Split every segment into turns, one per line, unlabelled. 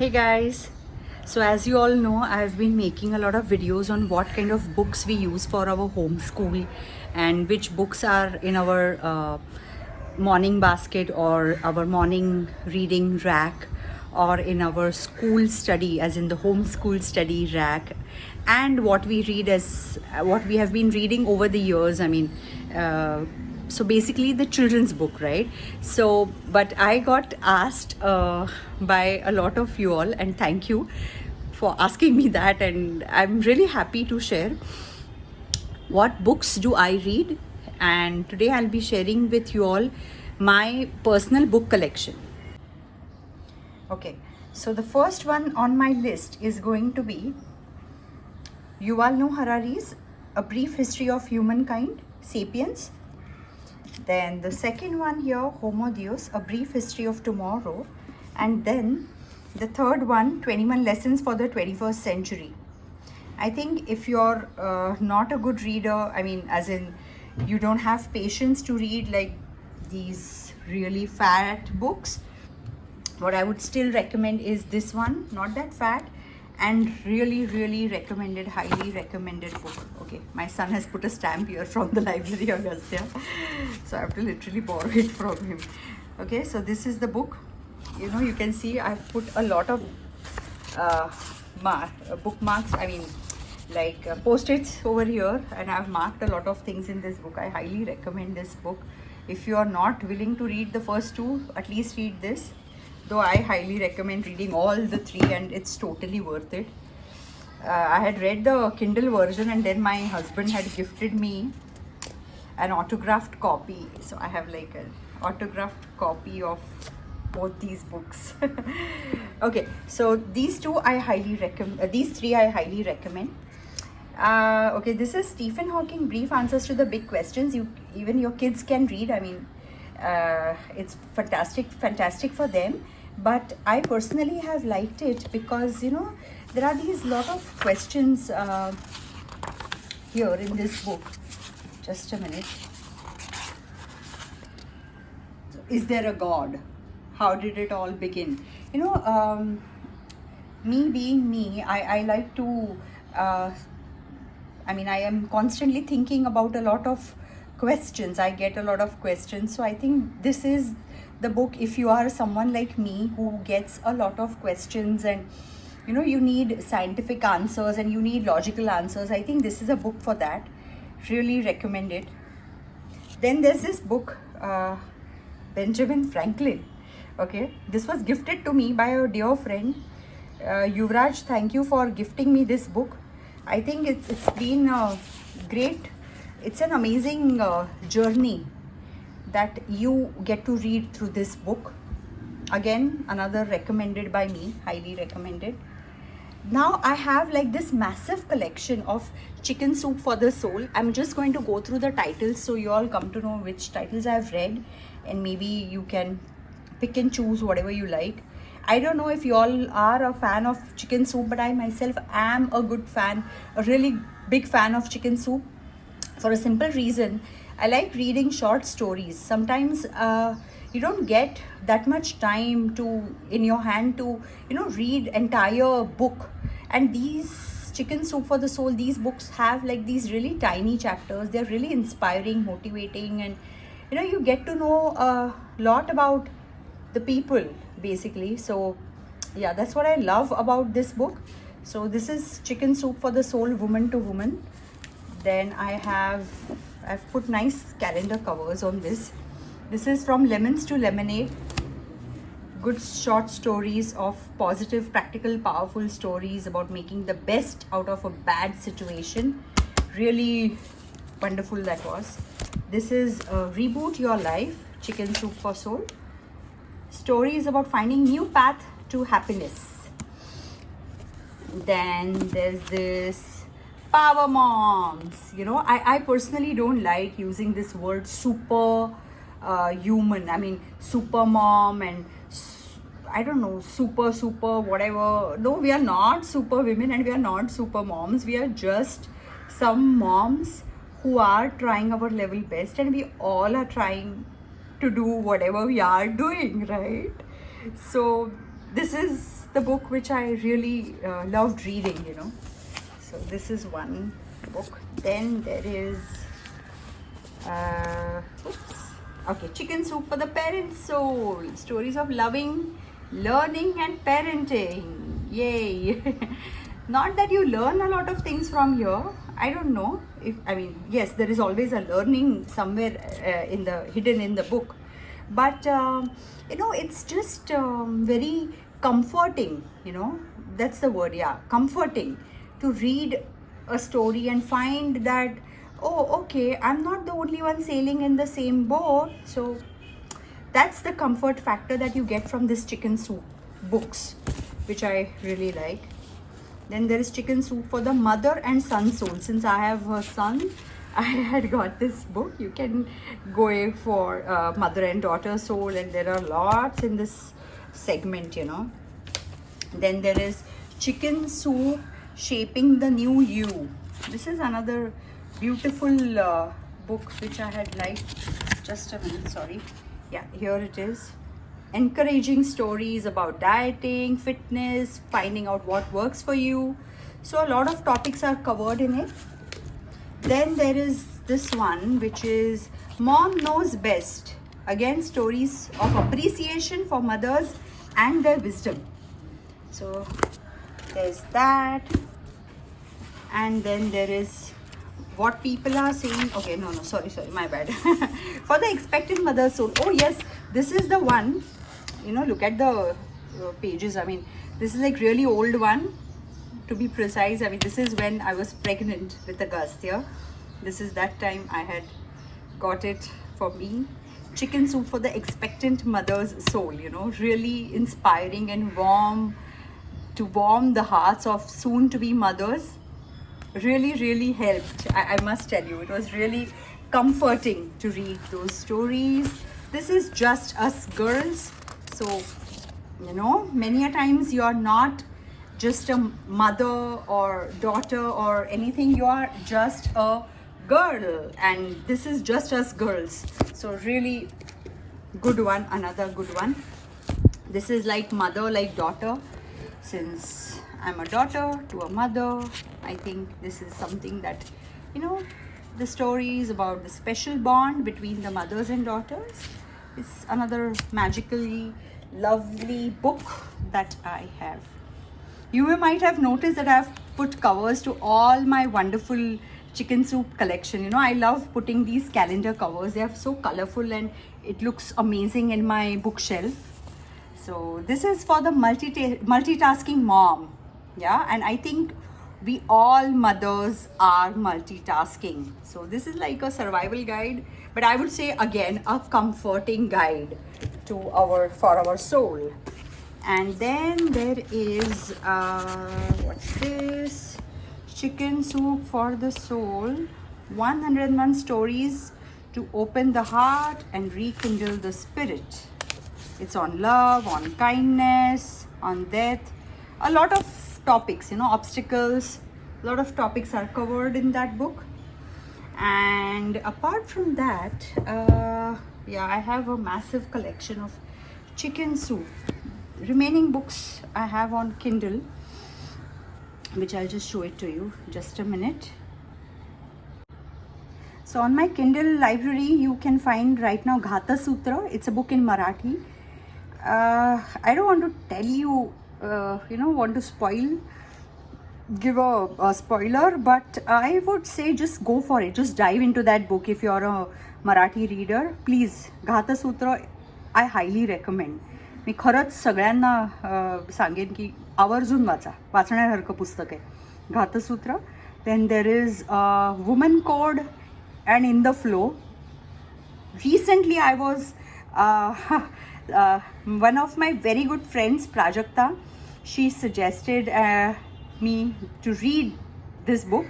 Hey guys, so as you all know, I've been making a lot of videos on what kind of books we use for our homeschool and which books are in our morning basket or our morning reading rack or in our school study, as in the homeschool study rack, and what we read as what we have been reading over the years. So basically the children's book, right? So but I got asked by a lot of you all, and thank you for asking me that, and I'm really happy to share what books do I read. And today I'll be sharing with you all my personal book collection. Okay, so the first one on my list is going to be Yuval Noah Harari's A Brief History of Humankind, Sapiens. Then the second one here, Homo Deus, A Brief History of Tomorrow. And then the third one, 21 Lessons for the 21st Century. I think if you're not a good reader, as in you don't have patience to read like these really fat books, what I would still recommend is this one, not that fat, and really recommended, highly recommended book. Okay, my son has put a stamp here from the library Agastya, so I have to literally borrow it from him. Okay, so this is the book. You can see I've put a lot of bookmarks, post-its over here, and I've marked a lot of things in this book. I highly recommend this book. If you are not willing to read the first two, at least read this, though I highly recommend reading all the three, and it's totally worth it. I had read the Kindle version, and then my husband had gifted me an autographed copy, so I have like an autographed copy of both these books. Okay, so these two I highly recommend, these three I highly recommend. Okay, this is Stephen Hawking, Brief Answers to the Big Questions. Even your kids can read. It's fantastic for them. But I personally have liked it because there are these lot of questions here in this book. Just a minute. Is there a God? How did it all begin? Me being me, I like to I am constantly thinking about a lot of questions. I get a lot of questions. So I think this is the book if you are someone like me who gets a lot of questions, and you need scientific answers and you need logical answers. I think this is a book for that. Really recommend it. Then there's this book, Benjamin Franklin. Okay, this was gifted to me by a dear friend. Yuvraj, thank you for gifting me this book. I think it's been great. It's an amazing journey that you get to read through this book. Again, another recommended by me, highly recommended. Now I have like this massive collection of Chicken Soup for the Soul. I'm just going to go through the titles so you all come to know which titles I've read, and maybe you can pick and choose whatever you like. I don't know if you all are a fan of Chicken Soup, but I myself am a really big fan of Chicken Soup, for a simple reason. I like reading short stories. Sometimes you don't get that much time in your hand to read entire book, and these Chicken Soup for the Soul, these books have like these really tiny chapters. They're really inspiring, motivating, and you get to know a lot about the people basically. So yeah, that's what I love about this book. So this is Chicken Soup for the Soul, Woman to Woman. Then I've put nice calendar covers on this. This is From Lemons to Lemonade. Good short stories of positive, practical, powerful stories about making the best out of a bad situation. Really wonderful that was. This is Reboot Your Life, Chicken Soup for Soul. Stories about finding new path to happiness. Then there's this Power Moms. I personally don't like using this word super human. Super mom and I don't know, super whatever. No, we are not super women and we are not super moms. We are just some moms who are trying our level best, and we all are trying to do whatever we are doing, right? So this is the book which I really loved reading, you know. So this is one book. Then there is, okay, Chicken Soup for the Parent Soul. Stories of loving, learning and parenting. Yay. Not that you learn a lot of things from here. I don't know if, I mean, yes, there is always a learning somewhere hidden in the book. But, you know, it's just very comforting, you know. That's the word, yeah, comforting to read a story and find that, oh, okay, I'm not the only one sailing in the same boat. So that's the comfort factor that you get from this Chicken Soup books, which I really like. Then there is Chicken Soup for the Mother and Son Soul. Since I have a son, I had got this book. You can go for mother and daughter soul, and there are lots in this segment, you know. Then there is Chicken Soup Shaping the New You. This is another beautiful book which I had liked. Just a minute, sorry. Yeah, here it is. Encouraging stories about dieting, fitness, finding out what works for you. So a lot of topics are covered in it. Then there is this one which is Mom Knows Best. Again, stories of appreciation for mothers and their wisdom. So there's that. And then there is What People Are Saying. Okay, no, sorry, my bad. For the Expectant Mother's Soul. Oh yes, this is the one. You know, look at the pages. I mean, this is like really old one, to be precise. I mean, this is when I was pregnant with Agastya. This is that time I had got it for me. Chicken Soup for the Expectant Mother's Soul, you know, really inspiring and warm, to warm the hearts of soon-to-be mothers. Really, really helped. I must tell you, it was really comforting to read those stories. This is Just Us Girls. So, you know, many a times you are not just a mother or daughter or anything. You are just a girl, and this is Just Us Girls. So really good one, another good one. This is like mother, like daughter. Since I'm a daughter to a mother, I think this is something that, you know, the stories about the special bond between the mothers and daughters. It's another magically lovely book that I have. You might have noticed that I've put covers to all my wonderful Chicken Soup collection. You know, I love putting these calendar covers. They are so colorful and it looks amazing in my bookshelf. So this is for the multitasking mom. Yeah, and I think we all mothers are multitasking. So this is like a survival guide, but I would say again a comforting guide for our soul. And then there is what's this? Chicken Soup for the Soul. 101 stories to open the heart and rekindle the spirit. It's on love, on kindness, on death, a lot of topics, you know, obstacles. A lot of topics are covered in that book. And apart from that, yeah, I have a massive collection of Chicken Soup. Remaining books I have on Kindle, which I'll just show it to you. Just a minute. So on my Kindle library, you can find right now Ghata Sutra. It's a book in Marathi. I don't want to tell you, you know, want to give a spoiler, but I would say just go for it. Just dive into that book if you're a Marathi reader. Please, Ghata Sutra, I highly recommend. मी खरंच सगळ्यांना सांगेन की आवर्जून वाचण्यासारखं पुस्तक आहे घातसूत्र. Then there is Woman Code and In the Flow. Recently I was one of my very good friends, Prajakta, she suggested me to read this book.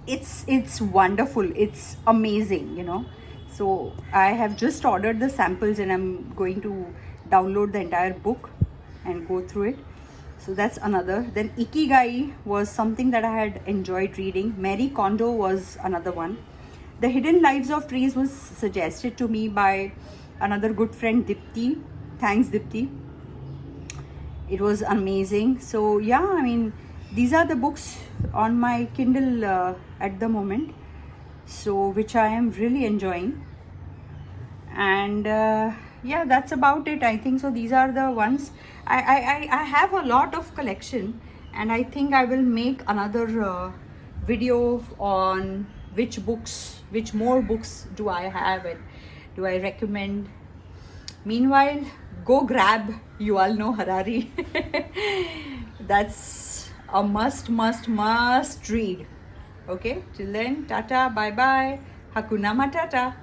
It's wonderful, it's amazing, you know. So I have just ordered the samples and I'm going to download the entire book and go through it. So that's another. Then Ikigai was something that I had enjoyed reading. Marie Kondo was another one. The Hidden Lives of Trees was suggested to me by another good friend, Dipti. Thanks, Dipti. it was amazing. So yeah, I mean, these are the books on my Kindle at the moment, so which I am really enjoying. And yeah, that's about it, I think. So these are the ones. I have a lot of collection, and I think I will make another video on which more books do I have and do I recommend. Meanwhile, go grab Yuval Noah Harari. That's a must read. Okay, till then, tata, bye bye, Hakuna Matata.